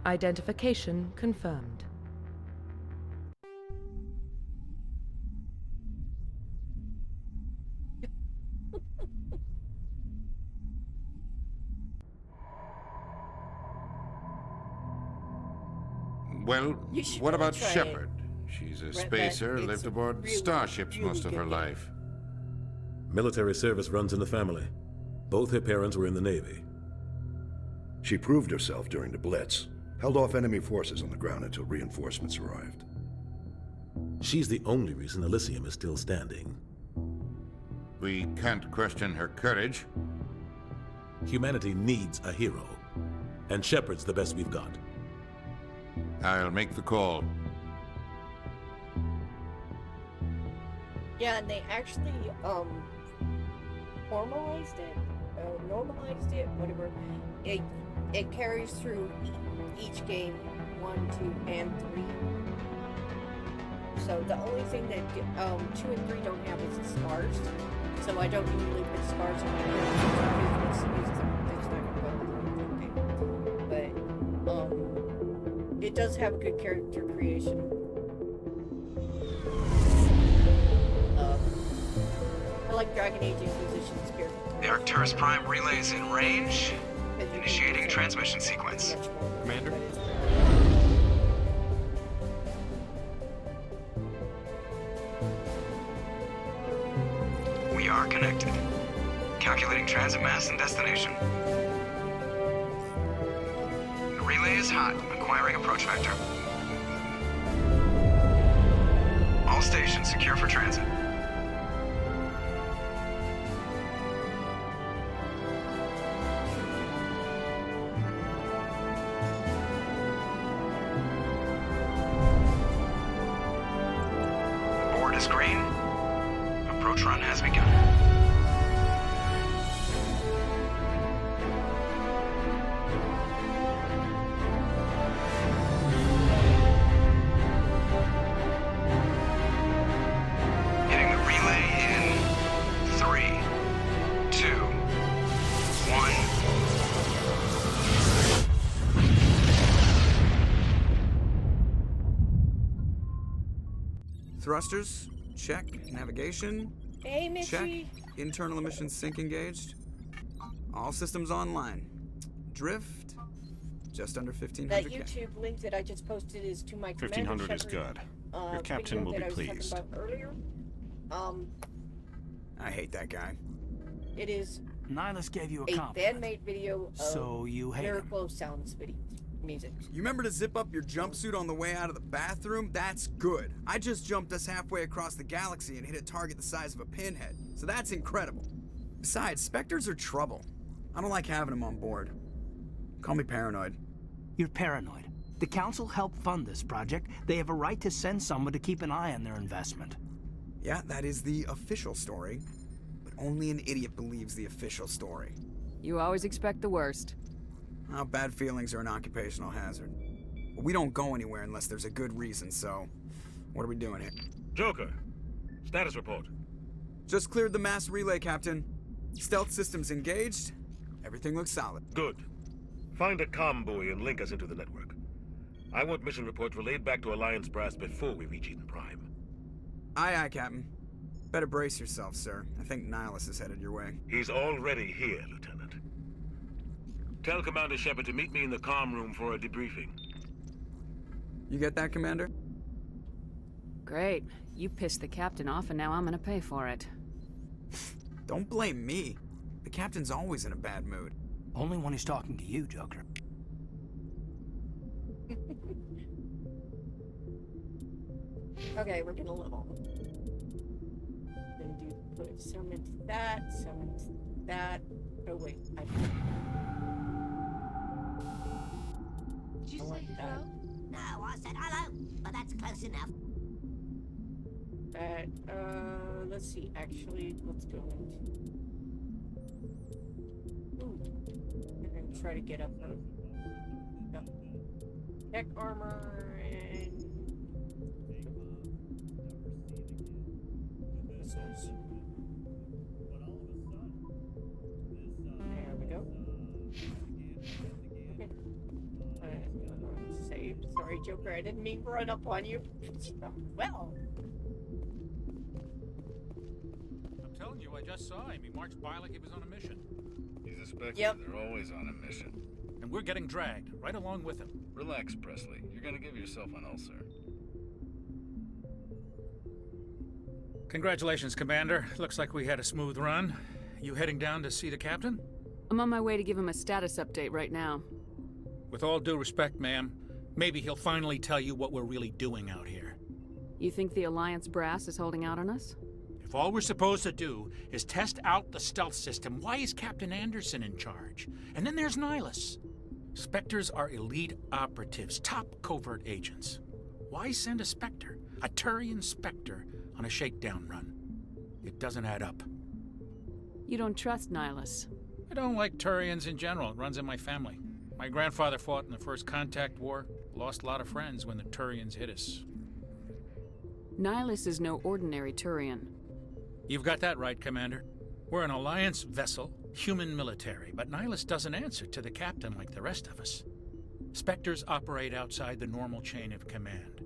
Identification confirmed. Well, what about try it. Shepard? She's a spacer, lived aboard starships most of her life. Military service runs in the family. Both her parents were in the Navy. She proved herself during the Blitz, held off enemy forces on the ground until reinforcements arrived. She's the only reason Elysium is still standing. We can't question her courage. Humanity needs a hero, and Shepard's the best we've got. I'll make the call. Yeah, and they actually, normalized it, whatever. It carries through each game, 1, 2, and 3. So the only thing that 2 and 3 don't have is the scars. So I don't usually put scars on my characters because it's not gonna go with the game. But it does have good character creation. I like Dragon Age Inquisition's character. The Arcturus Prime relay is in range. Initiating transmission sequence. Commander? We are connected. Calculating transit mass and destination. The relay is hot, acquiring approach vector. All stations secure for transit. Board is green. Approach run has begun. Hitting the relay in 3, 2, 1. Thrusters, check. Navigation, Hey, check. Mitchie. Internal emissions sync engaged. All systems online. Drift, just under 1500 That K. YouTube link that I just posted is to my 1500 is good. Your captain will be pleased. Earlier. I hate that guy. It is Nihilus gave you a a compliment. fan-made video of So you hate him. Miracle of Sounds music. You remember to zip up your jumpsuit on the way out of the bathroom? That's good. I just jumped us halfway across the galaxy and hit a target the size of a pinhead, so that's incredible. Besides, Spectres are trouble. I don't like having them on board. Call me paranoid. You're paranoid. The Council helped fund this project. They have a right to send someone to keep an eye on their investment. Yeah, that is the official story, but only an idiot believes the official story. You always expect the worst. Well, bad feelings are an occupational hazard. But we don't go anywhere unless there's a good reason, so what are we doing here? Joker, status report. Just cleared the mass relay, Captain. Stealth systems engaged. Everything looks solid. Good. Find a comm buoy and link us into the network. I want mission reports relayed back to Alliance brass before we reach Eden Prime. Aye, aye, Captain. Better brace yourself, sir. I think Nihilus is headed your way. He's already here, Lieutenant. Tell Commander Shepard to meet me in the comm room for a debriefing. You get that, Commander? Great. You pissed the captain off and now I'm gonna pay for it. Don't blame me. The Captain's always in a bad mood. Only when he's talking to you, Joker. Okay, we're gonna level. Gonna put some into that, some into that. Oh wait, Did you say hello? No, I said hello, but that's close enough. Let's see, actually, let's go into... Ooh. I'm gonna try to get up her. No. Tech armor, and... Missiles. There we go. Okay. sorry, Joker. I didn't mean to run up on you. Well. I'm telling you, I just saw him. He marched by like he was on a mission. He's a Spectre. Yep. They're always on a mission. And we're getting dragged, right along with him. Relax, Presley. You're gonna give yourself an ulcer. Congratulations, Commander. Looks like we had a smooth run. You heading down to see the captain? I'm on my way to give him a status update right now. With all due respect, ma'am, maybe he'll finally tell you what we're really doing out here. You think the Alliance brass is holding out on us? If all we're supposed to do is test out the stealth system, why is Captain Anderson in charge? And then there's Nihilus. Spectres are elite operatives, top covert agents. Why send a Spectre, a Turian Spectre, on a shakedown run? It doesn't add up. You don't trust Nihilus? I don't like Turians in general. It runs in my family. My grandfather fought in the First Contact War, lost a lot of friends when the Turians hit us. Nihilus is no ordinary Turian. You've got that right, Commander. We're an Alliance vessel, human military, but Nihilus doesn't answer to the captain like the rest of us. Spectres operate outside the normal chain of command.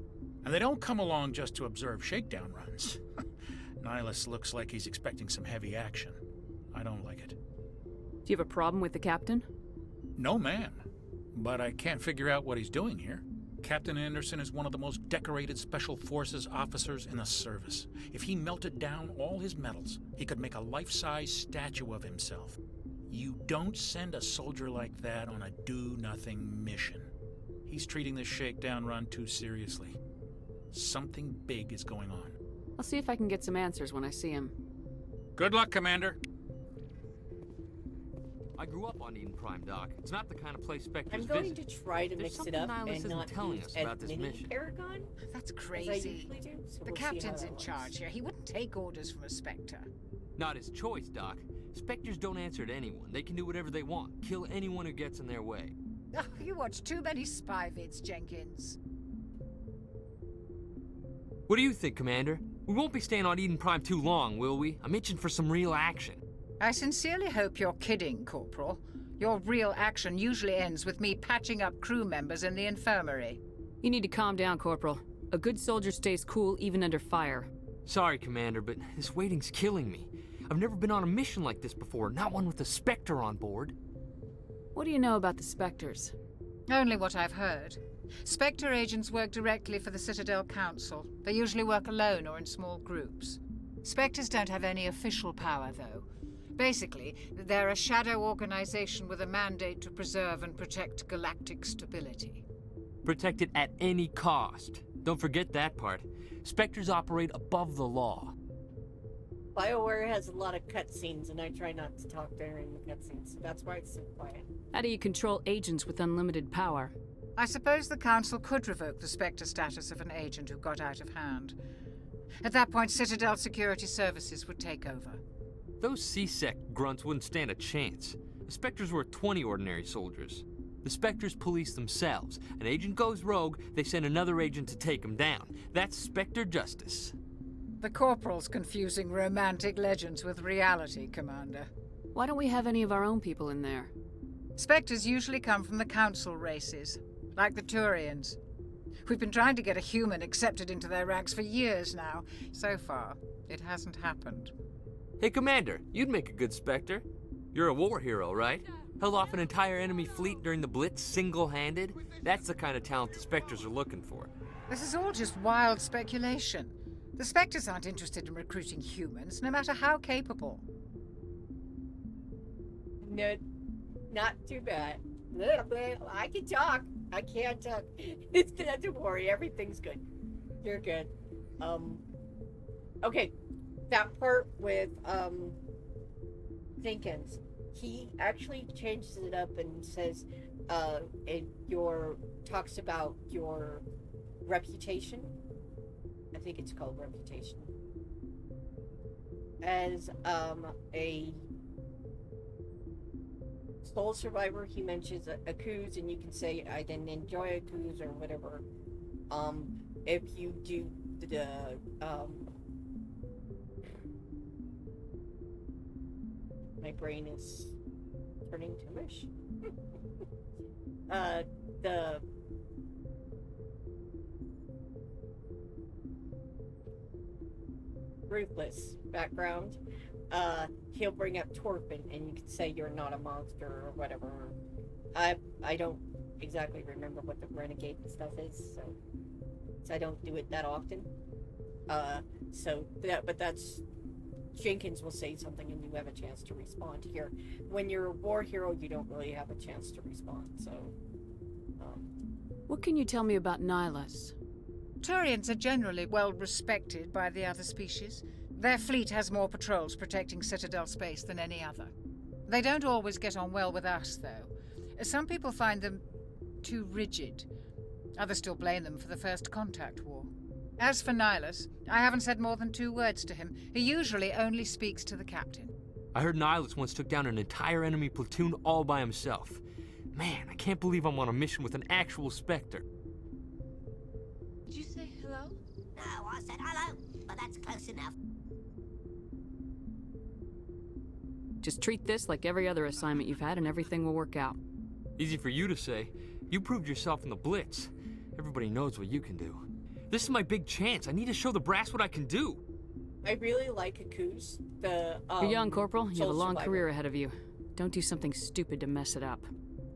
And they don't come along just to observe shakedown runs. Nihilus looks like he's expecting some heavy action. I don't like it. Do you have a problem with the captain? No, ma'am. But I can't figure out what he's doing here. Captain Anderson is one of the most decorated Special Forces officers in the service. If he melted down all his medals, he could make a life-size statue of himself. You don't send a soldier like that on a do-nothing mission. He's treating this shakedown run too seriously. Something big is going on. I'll see if I can get some answers when I see him. Good luck, Commander. I grew up on Eden Prime, Doc. It's not the kind of place Spectres I'm going visit. to try to mix it up and not telling use us as about this many mission. Paragon. That's as I crazy. usually do, so The we'll see how captain's that in works. charge here. He wouldn't take orders from a Spectre. Not his choice, Doc. Spectres don't answer to anyone. They can do whatever they want. Kill anyone who gets in their way. Oh, you watch too many spy vids, Jenkins. What do you think, Commander? We won't be staying on Eden Prime too long, will we? I'm itching for some real action. I sincerely hope you're kidding, Corporal. Your real action usually ends with me patching up crew members in the infirmary. You need to calm down, Corporal. A good soldier stays cool even under fire. Sorry, Commander, but this waiting's killing me. I've never been on a mission like this before, not one with a Spectre on board. What do you know about the Spectres? Only what I've heard. Spectre agents work directly for the Citadel Council. They usually work alone or in small groups. Spectres don't have any official power, though. Basically, they're a shadow organization with a mandate to preserve and protect galactic stability. Protect it at any cost. Don't forget that part. Spectres operate above the law. BioWare has a lot of cutscenes, and I try not to talk during the cutscenes, so that's why it's so quiet. How do you control agents with unlimited power? I suppose the Council could revoke the Spectre status of an agent who got out of hand. At that point, Citadel Security Services would take over. Those C-Sec grunts wouldn't stand a chance. The Spectres were 20 ordinary soldiers. The Spectres police themselves. An agent goes rogue, they send another agent to take him down. That's Spectre justice. The Corporal's confusing romantic legends with reality, Commander. Why don't we have any of our own people in there? Spectres usually come from the Council races, like the Turians. We've been trying to get a human accepted into their ranks for years now. So far, it hasn't happened. Hey, Commander, you'd make a good Spectre. You're a war hero, right? Held off an entire enemy fleet during the Blitz single-handed? That's the kind of talent the Spectres are looking for. This is all just wild speculation. The Spectres aren't interested in recruiting humans, no matter how capable. No, not too bad. I can talk. I can't talk. It's not to worry. Everything's good. You're good. Okay. That part with, Jenkins. He actually changes it up and says, talks about your reputation. I think it's called reputation. As, a soul survivor, he mentions a cruise, and you can say, I didn't enjoy a cruise or whatever. If you do the, my brain is turning to mush. Ruthless background, he'll bring up Torpin, and you can say you're not a monster or whatever. I don't exactly remember what the renegade stuff is, so I don't do it that often. But that's Jenkins will say something and you have a chance to respond. Here, when you're a war hero, you don't really have a chance to respond. So, what can you tell me about Nihilus? Turians are generally well respected by the other species. Their fleet has more patrols protecting Citadel space than any other. They don't always get on well with us, though. Some people find them too rigid. Others still blame them for the First Contact War. As for Nihilus, I haven't said more than 2 words to him. He usually only speaks to the captain. I heard Nihilus once took down an entire enemy platoon all by himself. Man, I can't believe I'm on a mission with an actual Spectre. Did you say hello? No, I said hello, but that's close enough. Just treat this like every other assignment you've had and everything will work out. Easy for you to say. You proved yourself in the Blitz. Everybody knows what you can do. This is my big chance. I need to show the brass what I can do. I really like Akuz. You're young, Corporal. You have a long survivor. career ahead of you. Don't do something stupid to mess it up.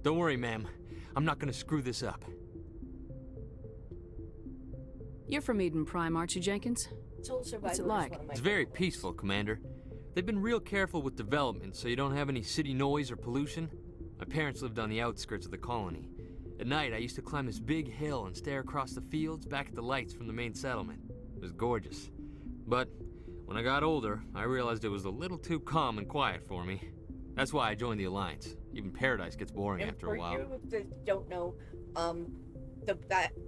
Don't worry, ma'am. I'm not gonna screw this up. You're from Eden Prime, aren't you, Jenkins? Soul Survivor What's it is like? one of my It's very favorites. peaceful, Commander. They've been real careful with development, so you don't have any city noise or pollution. My parents lived on the outskirts of the colony. At night, I used to climb this big hill and stare across the fields back at the lights from the main settlement. It was gorgeous. But when I got older, I realized it was a little too calm and quiet for me. That's why I joined the Alliance. Even Paradise gets boring And after a while. For you that don't know,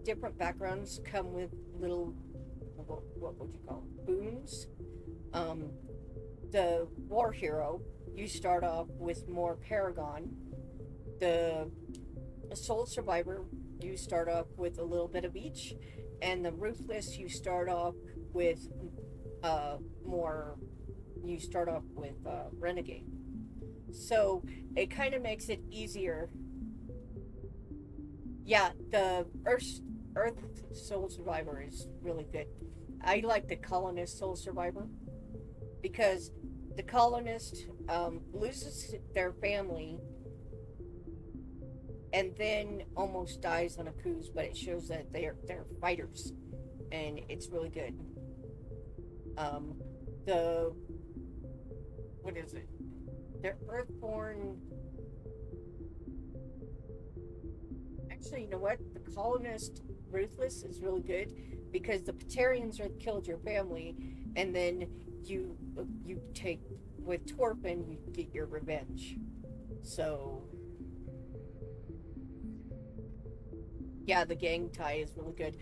different backgrounds come with little, what would you call them? Boons. The war hero, you start off with more Paragon. The Soul Survivor, you start off with a little bit of each. And the Ruthless, you start off with you start off with Renegade. So it kind of makes it easier. Yeah, the Earth Soul Survivor is really good. I like the Colonist Soul Survivor because the Colonist loses their family and then almost dies on a cruise, but it shows that they're fighters, and it's really good. What is it? They're Earthborn. Actually, you know what? The Colonist Ruthless is really good because the Patarians are killed your family, and then you take with Torpin, you get your revenge. So yeah, the gang tie is really good.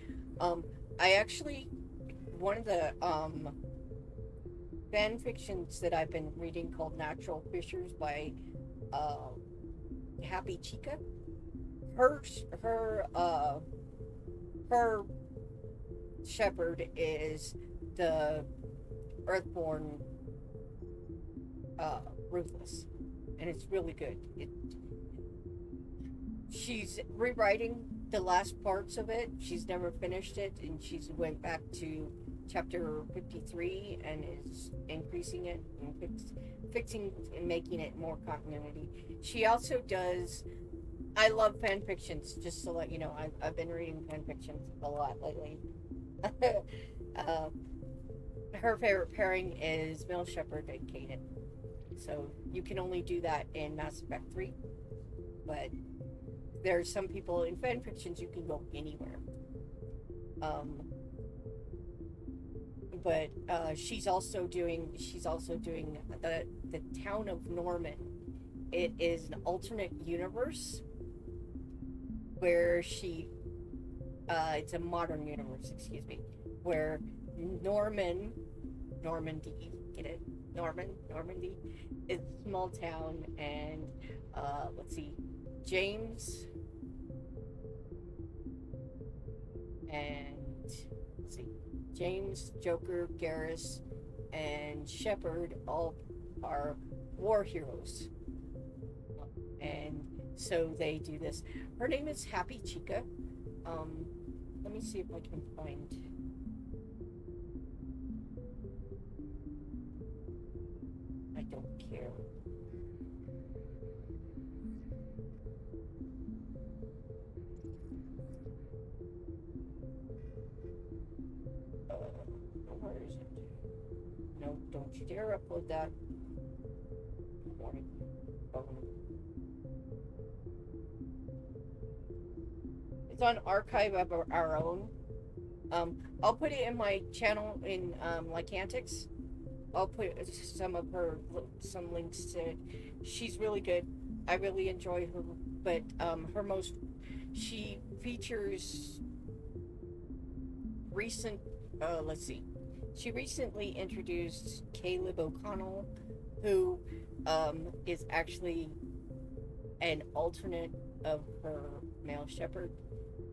I actually, one of the fan fictions that I've been reading called Natural Fissures by Happy Chica. Her shepherd is the Earthborn Ruthless, and it's really good. She's rewriting the last parts of it. She's never finished it, and she's went back to chapter 53 and is increasing it and fixing and making it more continuity. She also does. I love fan fictions, just to let you know. I've been reading fan fictions a lot lately. Her favorite pairing is Male Shepherd and Kanan. So you can only do that in Mass Effect 3. But there's some people in fan fictions you can go anywhere. But she's also doing the town of Normandy. It is an alternate universe where it's a modern universe, excuse me, where Normandy, get it? Normandy is a small town, and let's see, James and James, Joker, Garrus, and Shepard all are war heroes. And so they do this. Her name is Happy Chica. Let me see if I can find. don't care. Where is it? No, don't you dare upload that. It's on Archive of Our Own. I'll put it in my channel in Lycantics. I'll put some links to it. She's really good. I really enjoy her, but she features recent, let's see. She recently introduced Caleb O'Connell, who is actually an alternate of her male shepherd.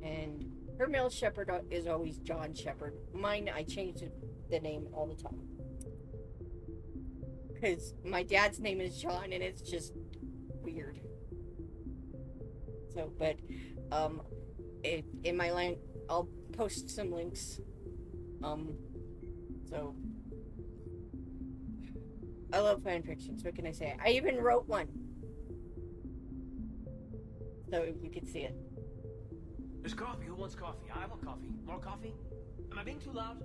And her male shepherd is always John Shepherd. Mine, I changed the name all the time. Because my dad's name is John, and it's just weird. So, but, in my land, I'll post some links. So, I love fan fictions. What can I say? I even wrote one. So you can see it. There's coffee. Who wants coffee? I want coffee. More coffee? Am I being too loud?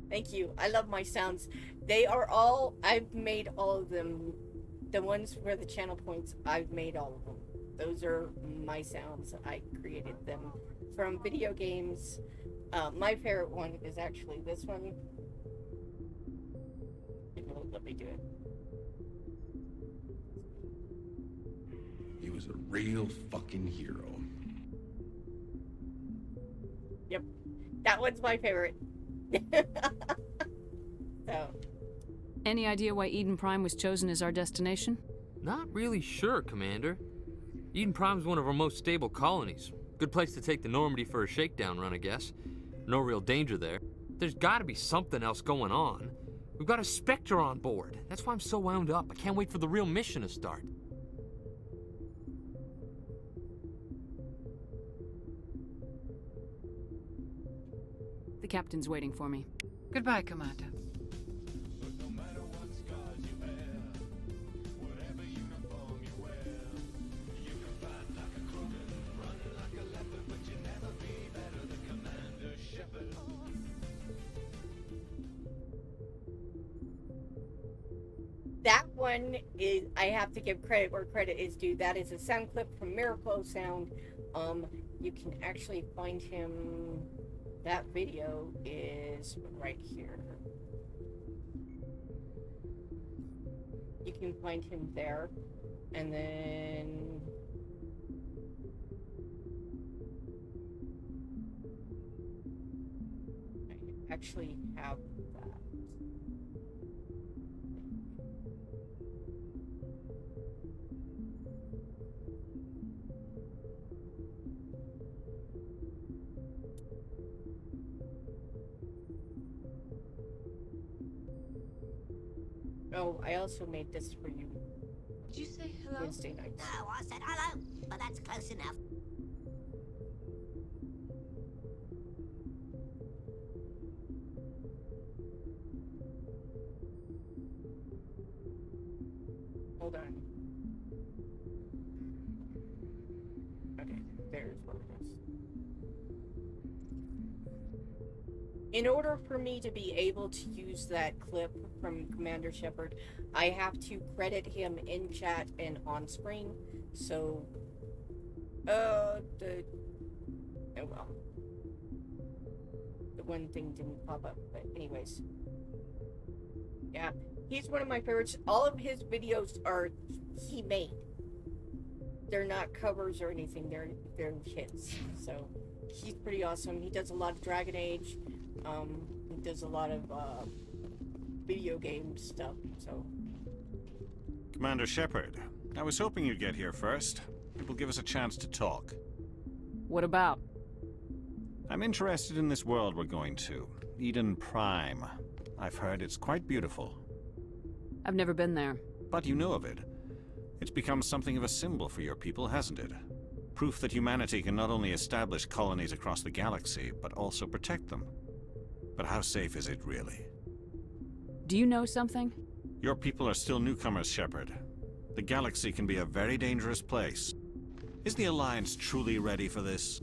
Thank you. I love my sounds. I've made all of them. The ones where the channel points, I've made all of them. Those are my sounds. I created them from video games. My favorite one is actually this one. Let me do it. He was a real fucking hero. Yep. That one's my favorite. So. Any idea why Eden Prime was chosen as our destination? Not really sure, Commander. Eden Prime's one of our most stable colonies. Good place to take the Normandy for a shakedown run, I guess. No real danger there. There's gotta be something else going on. We've got a Spectre on board. That's why I'm so wound up. I can't wait for the real mission to start. The captain's waiting for me. Goodbye, Commander. That one is, I have to give credit where credit is due. That is a sound clip from Miracle Sound. You can actually find him. That video is right here. You can find him there. And then I actually have that. Oh, I also made this for you. Did you say hello? Wednesday nights. No, I said hello, but that's close enough. Hold on. Okay, there's what it is. In order for me to be able to use that clip from Commander Shepard, I have to credit him in chat and on screen. So, oh well. The one thing didn't pop up, but anyways. Yeah, he's one of my favorites. All of his videos are he made. They're not covers or anything, they're hits. So, he's pretty awesome. He does a lot of Dragon Age. He does a lot of video game stuff, so. Commander Shepard, I was hoping you'd get here first. It will give us a chance to talk. What about? I'm interested in this world we're going to. Eden Prime. I've heard it's quite beautiful. I've never been there. But you know of it. It's become something of a symbol for your people, hasn't it? Proof that humanity can not only establish colonies across the galaxy, but also protect them. But how safe is it, really? Do you know something? Your people are still newcomers, Shepard. The galaxy can be a very dangerous place. Is the Alliance truly ready for this?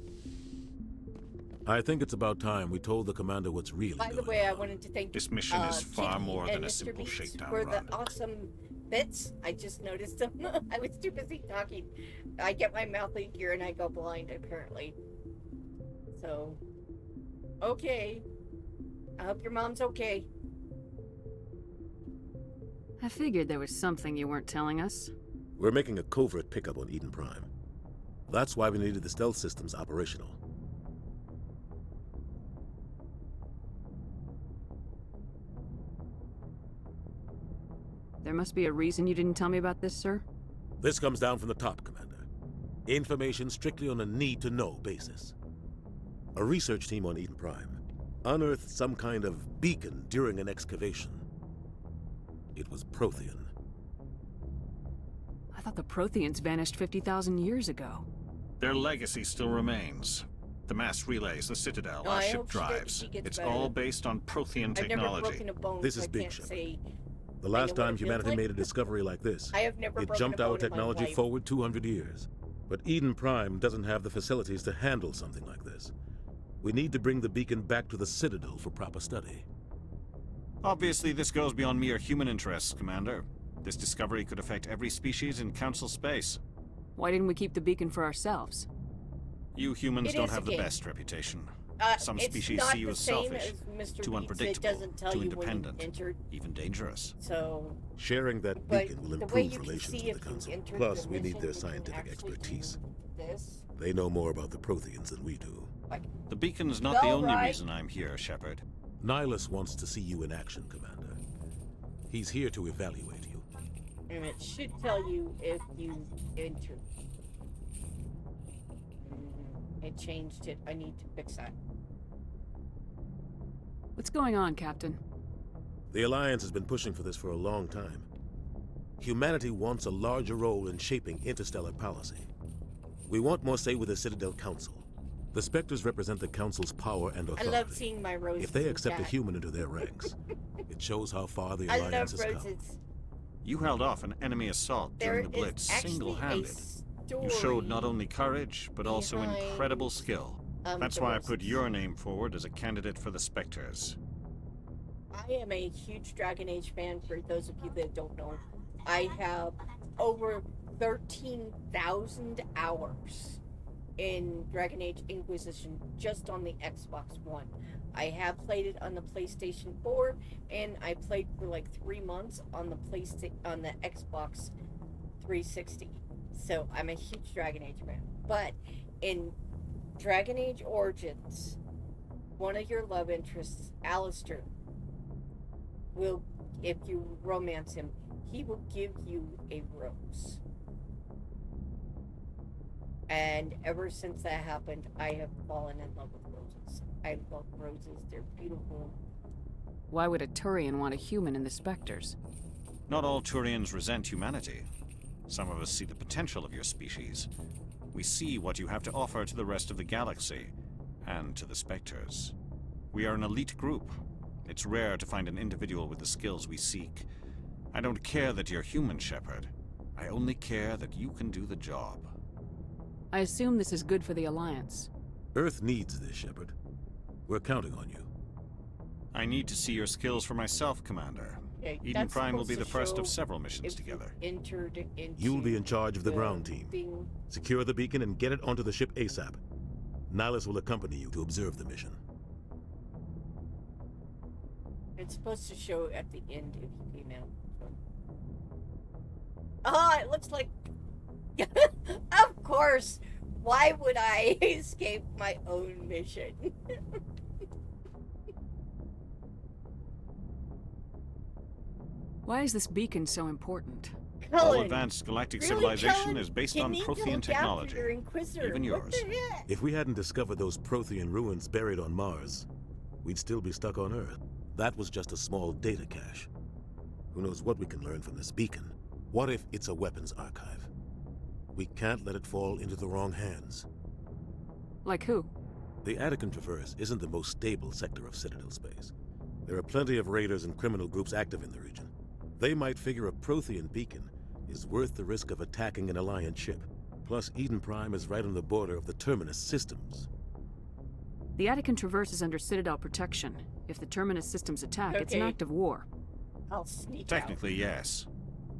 I think it's about time we told the commander what's really By the going way, I on. wanted to thank This mission is far Chicky more and than a Mr. simple Beats shakedown for run. the awesome bits. I just noticed them. I was too busy talking. I get my mouth easier and I go blind, apparently. So, okay. I hope your mom's okay. I figured there was something you weren't telling us. We're making a covert pickup on Eden Prime. That's why we needed the stealth systems operational. There must be a reason you didn't tell me about this, sir? This comes down from the top, Commander. Information strictly on a need-to-know basis. A research team on Eden Prime unearthed some kind of beacon during an excavation. It was Prothean. I thought the Protheans vanished 50,000 years ago. Their legacy still remains. The mass relays, the Citadel, our ship drives. It's all based on Prothean technology. This is big, Shepard. The last time humanity made a discovery like this, it jumped our technology forward 200 years. But Eden Prime doesn't have the facilities to handle something like this. We need to bring the beacon back to the Citadel for proper study. Obviously, this goes beyond mere human interests, Commander. This discovery could affect every species in Council space. Why didn't we keep the beacon for ourselves? You humans don't have the best reputation. Some species see you as selfish, too unpredictable, too independent, even dangerous. So, sharing that beacon will improve relations with the Council. Plus, we need their scientific expertise. They know more about the Protheans than we do. The beacon's not the only reason I'm here, Shepard. Nihilus wants to see you in action, Commander. He's here to evaluate you. And it should tell you if you enter. It changed it. I need to fix that. What's going on, Captain? The Alliance has been pushing for this for a long time. Humanity wants a larger role in shaping interstellar policy. We want more say with the Citadel Council. The Spectres represent the Council's power and authority. I love seeing my roses. If they accept a human into their ranks, it shows how far the Alliance has come. You held off an enemy assault during the Blitz single-handed. You showed not only courage, but also incredible skill. That's why I put your name forward as a candidate for the Spectres. I am a huge Dragon Age fan, for those of you that don't know. I have over 13,000 hours in Dragon Age Inquisition just on the Xbox One. I have played it on the PlayStation 4, and I played for like 3 months on the Xbox 360. So I'm a huge Dragon Age fan. But in Dragon Age Origins, one of your love interests, Alistair, will, if you romance him, he will give you a rose. And ever since that happened, I have fallen in love with roses. I love roses. They're beautiful. Why would a Turian want a human in the Spectres? Not all Turians resent humanity. Some of us see the potential of your species. We see what you have to offer to the rest of the galaxy, and to the Spectres. We are an elite group. It's rare to find an individual with the skills we seek. I don't care that you're human, Shepard. I only care that you can do the job. I assume this is good for the Alliance. Earth needs this, Shepard. We're counting on you. I need to see your skills for myself, Commander. Yeah, Eden Prime will be the first of several missions together. You'll be in charge of the ground team. Secure the beacon and get it onto the ship ASAP. Nihilus will accompany you to observe the mission. It's supposed to show at the end if you came out. Ah, it looks like... Of course! Why would I escape my own mission? Why is this beacon so important? All advanced galactic civilization is based on Prothean technology. Even yours. If we hadn't discovered those Prothean ruins buried on Mars, we'd still be stuck on Earth. That was just a small data cache. Who knows what we can learn from this beacon? What if it's a weapons archive? We can't let it fall into the wrong hands. Like who? The Attican Traverse isn't the most stable sector of Citadel space. There are plenty of raiders and criminal groups active in the region. They might figure a Prothean beacon is worth the risk of attacking an Alliance ship. Plus, Eden Prime is right on the border of the Terminus systems. The Attican Traverse is under Citadel protection. If the Terminus systems attack, it's an act of war. I'll sneak Technically, yes.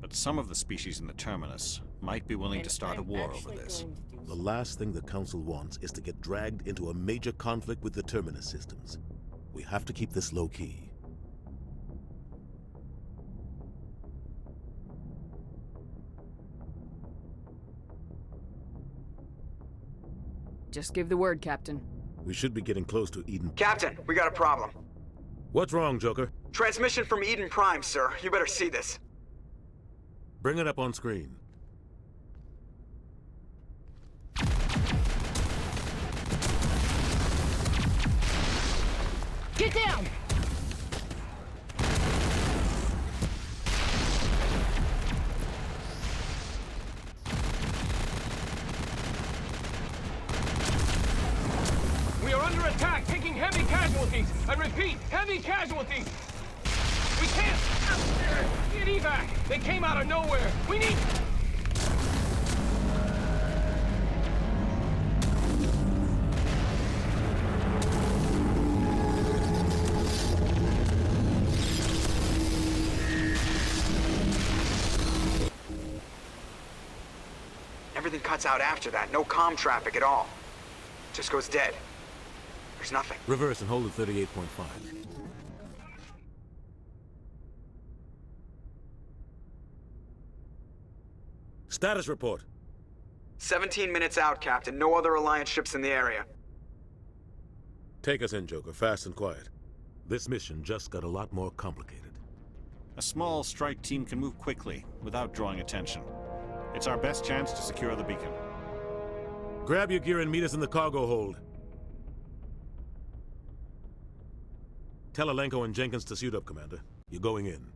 But some of the species in the Terminus might be willing to start a war over this. The last thing the Council wants is to get dragged into a major conflict with the Terminus systems. We have to keep this low-key. Just give the word, Captain. We should be getting close to Eden. Captain, we got a problem. What's wrong, Joker? Transmission from Eden Prime, sir. You better see this. Bring it up on screen. Get down! We are under attack, taking heavy casualties. I repeat, heavy casualties. We can't get evac. They came out of nowhere. We need... Everything cuts out after that. No comm traffic at all. Just goes dead. There's nothing. Reverse and hold at 38.5. Status report. 17 minutes out, Captain. No other Alliance ships in the area. Take us in, Joker, fast and quiet. This mission just got a lot more complicated. A small strike team can move quickly, without drawing attention. It's our best chance to secure the beacon. Grab your gear and meet us in the cargo hold. Tell Alenko and Jenkins to suit up, Commander. You're going in.